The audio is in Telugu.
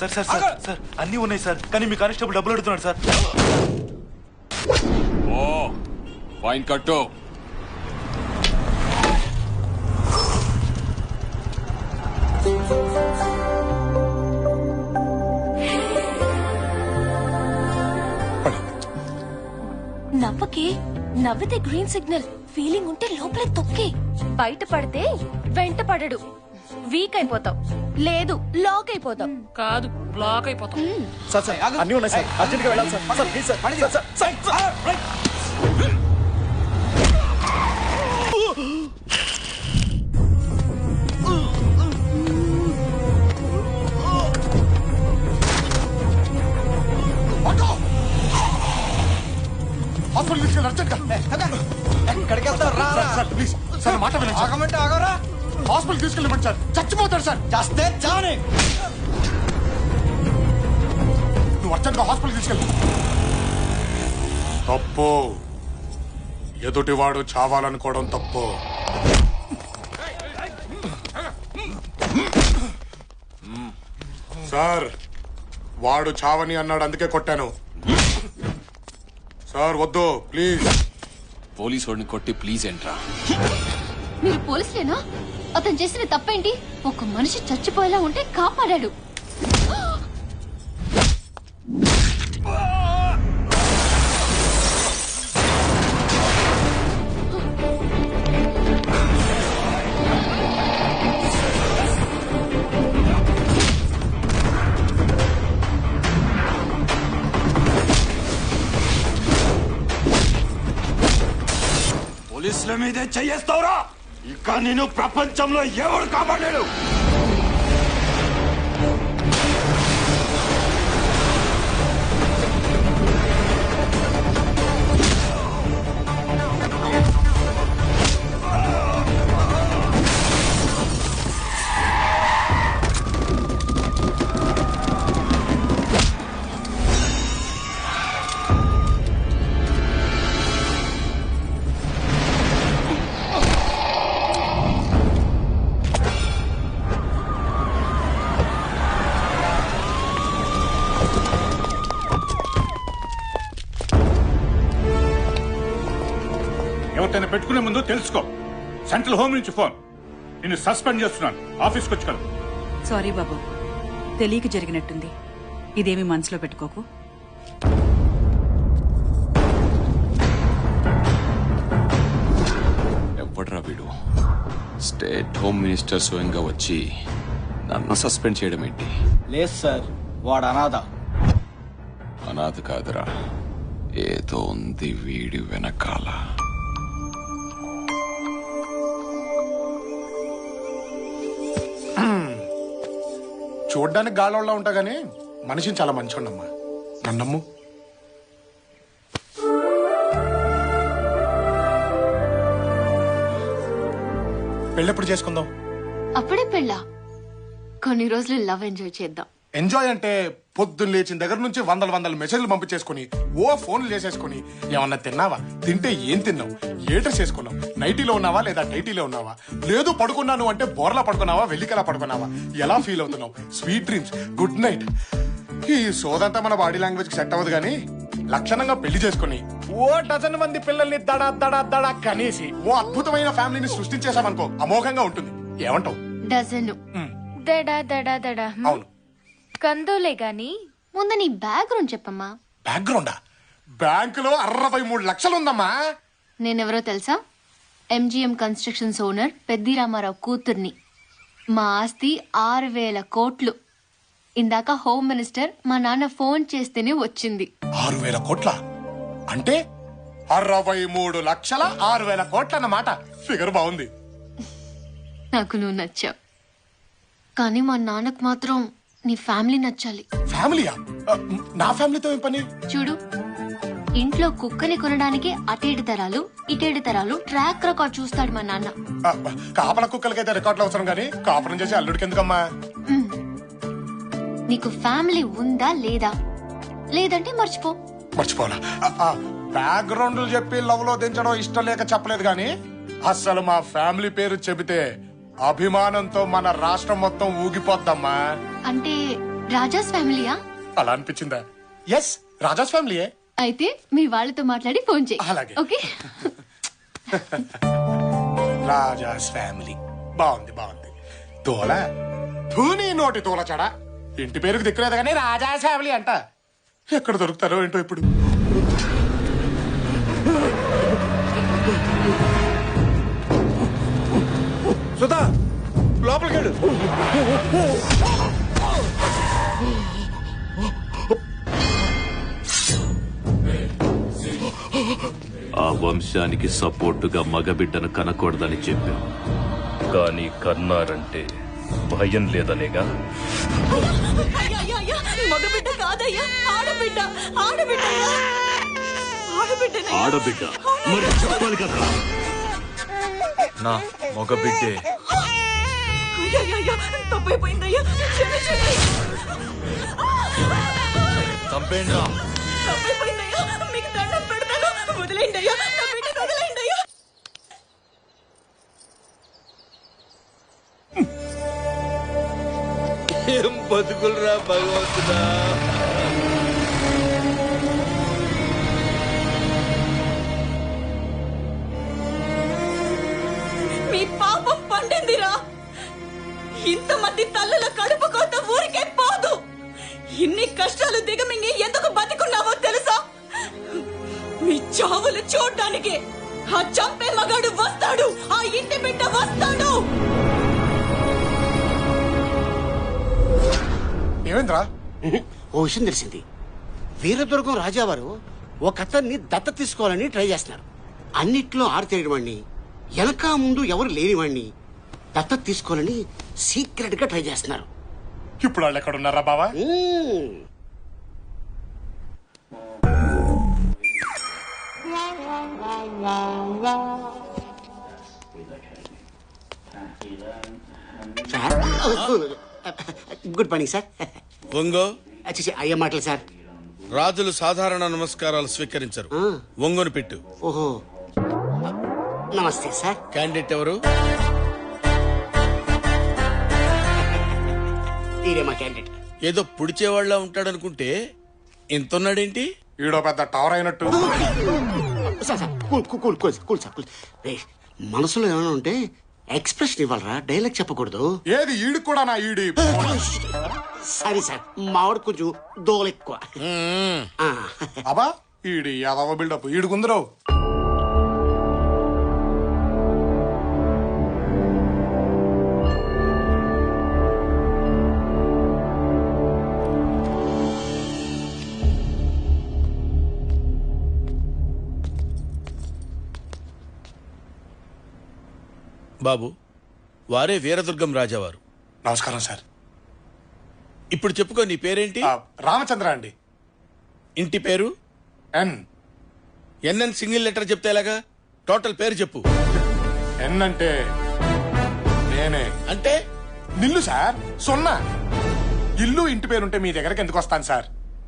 సార్ సార్ సార్ సార్ అన్నీ ఉన్నాయి సార్, కానీ మీ కానిస్టేబుల్ డబ్బులు అడుగుతున్నాడు సార్. ఓ ఫైన్ కట్టు. నవ్వకే, నవ్వితే గ్రీన్ సిగ్నల్, ఫీలింగ్ ఉంటే లోపలే తొక్కి. బయట పడితే వెంట పడడు, వీక్ అయిపోతావు, లేదు లాక్ అయిపోతావు. కాదు బ్లాక్ అయిపోతాం. సార్ సార్ అన్నీ ఉన్నాయి సార్, అర్జెంట్ గా వెళ్ళాలి sir. Sir please sir. Sir sir sir hospital తీసుకెళ్ళి అర్జెంట్ ఎక్కడికి వెళ్తావు రా సార్ ప్లీజ్ సార్ మాట వినండి. ఆగమంటే ఆగరా. హాస్పిటల్ తీసుకెళ్ళమండి సార్, చచ్చిపోతాడు సార్. చేస్తే చాని నువ్వు అర్జెంట్ గా హాస్పిటల్ తీసుకెళ్ళి. తప్పు, ఎదుటివాడు చావాలనుకోవడం తప్పు. సార్ వాడు చావని అన్నాడు, అందుకే కొట్టాను సార్. వద్దు ప్లీజ్. పోలీసు వాడిని కొట్టి ప్లీజ్ ఏంట్రా? మీరు పోలీసులేనా? అతను చేసిన తప్పేంటి? ఒక మనిషి చచ్చిపోయేలా ఉంటే కాపాడాడు. పోలీసుల మీదే చెయ్యేస్తావురా? ఇక నేను ప్రపంచంలో ఎవరు కాపాడాడు? ఎవరికైనా పెట్టుకునే ముందు తెలుసుకో. సెంట్రల్ హోమ్ నుంచి ఫోన్. నిన్ను సస్పెండ్ చేస్తున్నాను, ఆఫీస్కి వచ్చి కలు. సారీ బాబు, తెలియక జరిగినట్టుంది. ఇదేమి మనసులో పెట్టుకోకు. ఎవడ్రా వీడు? స్టేట్ హోమ్ మినిస్టర్ స్వయంగా వచ్చి నన్ను సస్పెండ్ చేయడం ఏంటి? లేదు సార్, వాడు అనాథ. అనాథ కాదురా, ఏదో ఉంది వీడి వెనకాల. చూడ్డానికి గాలోళ్ళ ఉంటా గానీ మనిషిని చాలా మంచోడమ్మా, నన్నమ్ము. పెళ్ళెప్పుడు చేసుకుందాం? అప్పుడే పెళ్ళా? కొన్ని రోజులు లవ్ ఎంజాయ్ చేద్దాం. ఎంజాయ్ అంటే పొద్దున్న లేచిన దగ్గర నుంచి వందల మెసేజ్లు పంపించేసుకుని ఓ ఫోన్లు చేసేసుకుని ఏమన్నా తిన్నావా, తింటే ఏం తిన్నావు, ఏ డ్రెస్ వేసుకున్నావు, నైటీలో ఉన్నావా లేదా టైటీలో ఉన్నావా, లేదు పడుకున్నాను అంటే బోర్లా పడుకున్నావా, వెల్లికలా పడుకున్నావా, ఎలా ఫీల్ అవుతున్నావు, స్వీట్ డ్రీమ్స్, గుడ్ నైట్. ఈ సోదంతా మన బాడీ లాంగ్వేజ్ కి సెట్ అవ్వదు గానీ లక్షణంగా పెళ్లి చేసుకుని ఓ డజన్ మంది పిల్లల్ని దడా దడా దడా కనేసి ఓ అద్భుతమైన ఫ్యామిలీని సృష్టించేసామనుకో, అమోఘంగా ఉంటుంది. ఏమంటావు? డజను దడా దడా దడా. అవును. కందోలే గాని ముందు నీ బ్యాక్గ్రౌండ్ చెప్పమ్మా. బ్యాక్గ్రౌండా? బ్యాంకులో 63 లక్షలు ఉందమ్మా. నేనెవరో తెలుసా? MGM constructions owner Peddi Ramarao కూతుర్ని. మా ఆస్తి 6,000 కోట్లు. ఇందాక హోమ్ మినిస్టర్ మా నాన్న ఫోన్ చేస్తేనే వచ్చింది. 6,000 కోట్ల అంటే 63 లక్షల 6,000 కోట్ల అన్నమాట. ఫిగర్ బాగుంది. నాకు నువ్వు నచ్చావు, కానీ మా నాన్నకు మాత్రం నీ ఫ్యామిలీ నచ్చాలి. ఫ్యామిలీయా? నా ఫ్యామిలీతో ఏం పని? చూడు, ఇంట్లో కుక్కని కొనడానికి అటేడు తరాలు ఇటేడు తరాలు ట్రాక్ రికార్డ్ చూస్తాడు మా నాన్న. కాపల కుక్కలకైతే రికార్డులు అవసరం గానీ కాపురం చేసి అల్లుడికి ఎందుకమ్మా? నీకు ఫ్యామిలీ ఉందా లేదా? లేదంటే మర్చిపో. మర్చిపోవాలా? బ్యాక్గ్రౌండ్లు చెప్పి లవ్ లో దించడం ఇష్టం లేక చెప్పలేదు గానీ అసలు మా ఫ్యామిలీ పేరు చెబితే అభిమానంతో మన రాష్ట్రం మొత్తం ఊగిపోద్దమ్మా. అంటే రాజాస్ ఫ్యామిలీయా? అలా అనిపించిందా? ఎస్, రాజాస్ ఫ్యామిలీయే. అయితే మీ వాళ్ళతో మాట్లాడి ఫోన్ చేయి. అలాగే. ఓకే. రాజాస్ ఫ్యామిలీ బాగుంది బాగుంది. తోల ధూని నోటి తోల చడ. ఇంటి పేరుకు దిక్కులేదు కానీ రాజాస్ ఫ్యామిలీ అంట. ఎక్కడ దొరుకుతారో ఏంటో ఇప్పుడు. సుధా లోపలికి వెళ్ళు. ఆ వంశానికి సపోర్టుగా మగబిడ్డను కనకూడదని చెప్పాం, కానీ కన్నారంటే భయం లేదనేగా. మగబిడ్డ కాదయ్యా, ఆడబిడ్డ. ఆడబిడ్డ ఆడబిడ్డ మరి చెప్పాలి కదా. నా మగబిడ్డే. తప్పైపోయిందయ్యా, చంపేండ్రా. తప్పైపోయిందయ్యా, మీకు దండం పెడతాను, వదిలేండి అయ్యా, నా బిడ్డను వదిలేండి అయ్యా. ఏం బతుకులరా భగవంతుడా. మీ పాపం పండిందిరా. ఇంతమంది తల్లుల కడుపు కోత ఊరికే పోదు. ఇన్ని కష్టాలు దిగమింగి ఎందుకు బతికున్నావో తెలుసా? మీ చావులు చూడ్డానికి ఆ చంపే మగాడు వస్తాడు, ఆ ఇంటి బిడ్డ వస్తాడు. ఏమైందిరా? ఓ విషయం తెలిసింది. వీరదుర్గం రాజావారు ఒక అతన్ని దత్త తీసుకోవాలని ట్రై చేస్తున్నారు. అన్నిట్లో ఆరితేరిన వాడిని, వెనక ముందు ఎవరు లేనివాడిని దత్త తీసుకోవాలని సీక్రెట్ గా ట్రై చేస్తున్నారు. ఇప్పుడు వాళ్ళు ఎక్కడ ఉన్నారా బావా? Sir, good morning sir. ఒంగో అయ్యే మాటలు సార్. రాజులు సాధారణ నమస్కారాలు స్వీకరించరు. ఒంగోని పెట్టు. ఓహో, నమస్తే సార్. క్యాండిడేట్ ఎవరు? ఈడే మా క్యాండిడేట్. ఏదో పుడిచేవాళ్ళ ఉంటాడనుకుంటే ఇంతున్నాడేంటి? ఈడో పెద్ద టవర్ అయినట్టు. Sir sir, cool cool cool cool sir, cool. మనసులో ఏమైనా ఉంటే ఎక్స్ప్రెషన్ ఇవ్వాలరా, డైలాగ్ చెప్పకూడదు. ఏది ఈడికి కూడా నా ఈడి. సరే సార్, మావాడు కొంచెం దోలు ఎక్కువ. అబ్బా ఈడి యాదవ బిల్డప్ ఈడుకుందరో. బాబు, వారే వీరదుర్గం రాజావారు. నమస్కారం సార్. ఇప్పుడు చెప్పుకో, నీ పేరేంటి? రామచంద్ర అండి. ఇంటి పేరు? ఎన్. ఎన్ఎన్ సింగిల్ లెటర్ చెప్తే ఎలాగా? టోటల్ పేరు చెప్పు. ఎన్ అంటే నేనే. అంటే నిల్లు సార్, సున్నా. ఇల్లు ఇంటి పేరుంటే మీ దగ్గరకు ఎందుకు వస్తాను సార్?